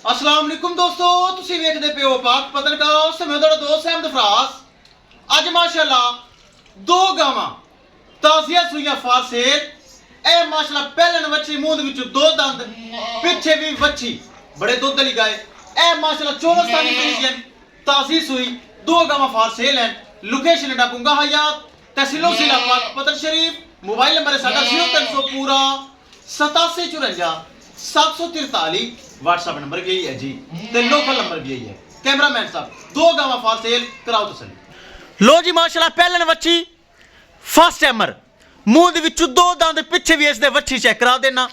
अस्सलाम वालेकुम दोस्तों, तुसी वेखदे पियो पाक पत्रकार ते मैं तुहाडा दोस्त अहमद फराज। अज माशाअल्लाह दो गावां ताज़िया सूईयां फार सेल। ए माशाअल्लाह पहलन वच्छी मूंह दे विच दो दंद, पिछे भी वच्छी, बड़े दुध वाली गाय। ए माशाअल्लाह 24 फ्रीजियन ताज़ी सूई दो गावां फार सेल हैं। लोकेशन है बुंगा हयात, तहसीलो जिला पाक पतन शरीफ। मोबाइल नंबर है साडा 0300 पूरा 8754 743। व्हाट्सएप नंबर भी यही है जी, ते लोकल नंबर भी यही है। कैमरामैन साहब दो गावां फार सेल कराओ तसल्ली। लो जी माशाल्लाह पहलन वच्छी फर्स्ट टाइमर, मूंह दे विच दो दंद, पिछे भी इसदे वच्छी चेक करा देना।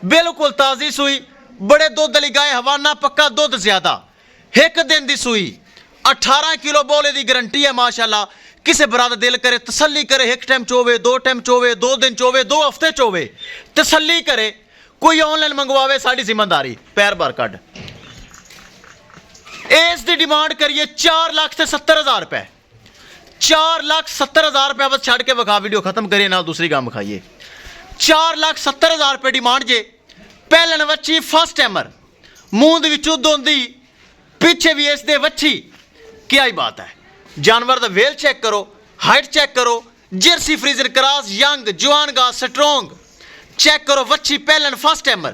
बिल्कुल ताज़ी सूई, बड़े दुध वाली गाय, हवाना पक्का दुध ज्यादा। एक दिन दी सूई 18 किलो बोले दी गारंटी है माशाल्लाह। किसी बरादा दिल करे तसल्ली करे, एक टाइम चोवे, दो टाइम चोवे, 2 दिन चोवे, 2 हफ्ते चोवे, तसल्ली करे। कोई ऑनलाइन मंगवावे साड़ी जिम्मेदारी, पैर बार कट। इस दी डिमांड करिए 4,70,000 रुपए। 4,70,000 रुपए बस छड़ के विखा, वीडियो खत्म करिए ना दूसरी गम खाइए। 4,70,000 रुपए डिमांड जे। पहलन वच्छी फर्स्ट टाइमर, मूंह दे विच दुध होंदी, पिछे भी इस दे वच्छी। क्या ही बात है। जानवर दा वेल चेक करो, हाइट चेक करो, जर्सी फ्रीजर क्रॉस यंग जवान गा स्ट्रोंग चेक करो। वच्छी पहलन फर्स्ट टाइमर,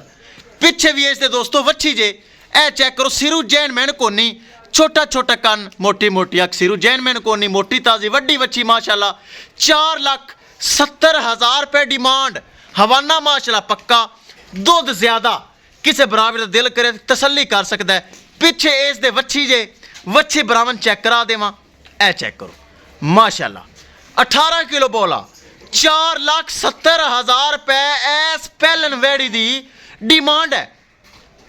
पिछे भी इसके दोस्तों वच्छी जे। ए चेक करो, सिरू जैन मैन कोनी, छोटा छोटा कन, मोटी मोटी अख, सिरू जैन मैन कोनी, मोटी ताजी वड्डी वच्छी माशाल्लाह। 4,70,000 रुपए डिमांड। हवाना माशाल्लाह पक्का, दुध ज्यादा। किसी बराबर का दिल करे तसल्ली कर सकता है। पिछे इस दे वच्छी जे, वच्छी बरावन चेक करा देवा। ए चेक करो माशाल्लाह 18 किलो बोला। 4,70,000 रुपए एस पहलन वेड़ी दी डिमांड है।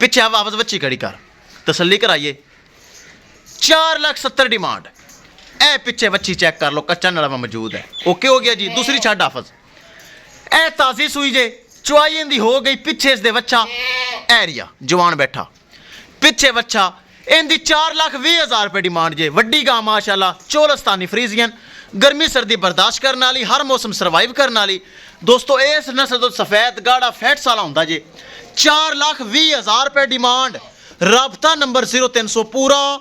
पिछे वापस बच्ची खड़ी कर, तसल्ली कराइए। 4,70,000 डिमांड। ए पिछे बच्ची चेक कर लो, कच्चा नड़ा में मौजूद है। ओके हो गया जी। दूसरी छड़ हाफज, ए ताजी सूई जे, चुआई इंदी हो गई। पिछे इसदे बच्चा एरिया जवान बैठा, पिछे बच्चा इंदी 4,20,000 रुपए डिमांड जे। वड्डी गां माशाल्लाह, चोलस्तानी फ्रीजियन, गर्मी सर्दी बर्दाश्त करने वाली, हर मौसम सर्वाइव करने वाली। दोस्तों इस नस्ल तो सफेद गाढ़ा फैट वाला होंदा जे। 4,20,000 रुपए डिमांड। राबता नंबर 0300 पूरा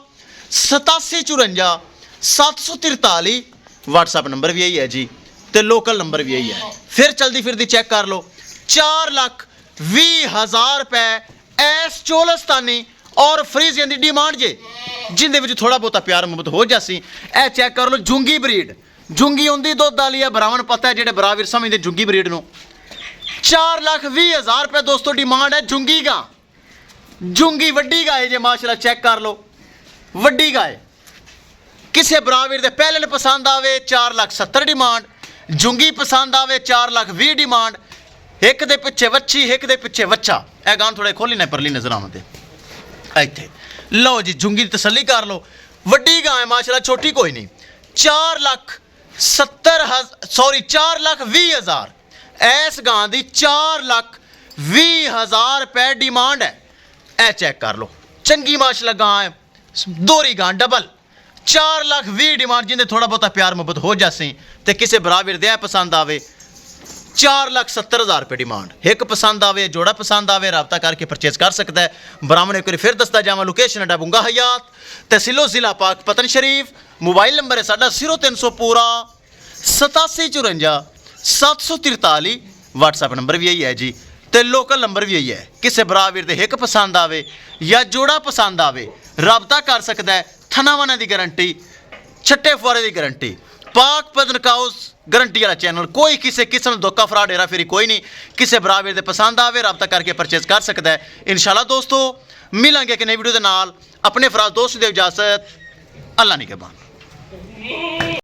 8754 743। व्हाट्सएप नंबर भी यही है जी, ते लोकल नंबर भी यही है। फिर चलती फिरती चेक कर लो। 4,20,000 रुपए एस चोलस्तानी और फ्रीजियन की डिमांड जे, जिंदे विच थोड़ा बहुता प्यार मुहब्बत हो जासी। ए चेक कर लो, जुंगी ब्रीड, जुंगी होंदी दुध वाली है। बरावन पता है जेडे बराबर समझते जुंगी ब्रीड नूं। 4,20,000 रुपए दोस्तों डिमांड है। जुंगी गां, जुंगी वड्डी गाय जे माशाल्लाह, चेक कर लो वड्डी गाय। किसे बराबर दे पहले पसंद आवे 4,70,000 डिमांड, जुंगी पसंद आवे 4,20,000 डिमांड। एक दे पिछे वच्छी, एक दे पिछे वच्छा। ए गां थोड़े खोली ना परली नजर आवे इत्थे। लो जी जुंगी की तसल्ली कर लो। वड्डी गां है माशाल्लाह, छोटी कोई नहीं। 4,20,000 इस गां दी 4,20,000 रुपए डिमांड है। ए चेक कर लो, चंगी माशाल्लाह गां है, दोहरी गां डबल। 4,20,000 डिमांड, जिन्हें थोड़ा बहुता प्यार मुहब्बत हो जासी ते किसी बराबर दे पसंद आवे। 4,70,000 रुपए डिमांड। एक पसंद आवे, जोड़ा पसंद आवे, रबता करके परचेज कर सकता है। ब्राह्मण एक बार फिर दसदा जावा, लोकेशन है बुंगा हयात, तहसीलो जिला पाक पतन शरीफ। मोबाइल नंबर है साडा 0300 पूरा 8754 743। व्हाट्सएप नंबर भी यही है जी, ते लोकल नंबर भी यही है। किसी बराबर दे एक पसंद आवे या जोड़ा पसंद आवे, रबता कर सकता है। थनावाना की गारंटी, छट्टे फुआरे की गारंटी। पाक पतन काउस गारंटी वाला चैनल। कोई किसी किस्म धोखा फ्रॉड हेरा फेरी कोई नहीं। किसी बराबर दे पसंद आवे, रबता करके परचेज कर सकता है। इंशाल्लाह दोस्तों मिलेंगे एक नई वीडियो के नाल। अपने फराज दोस्त दे इजाजत, अल्लाह निगहबान।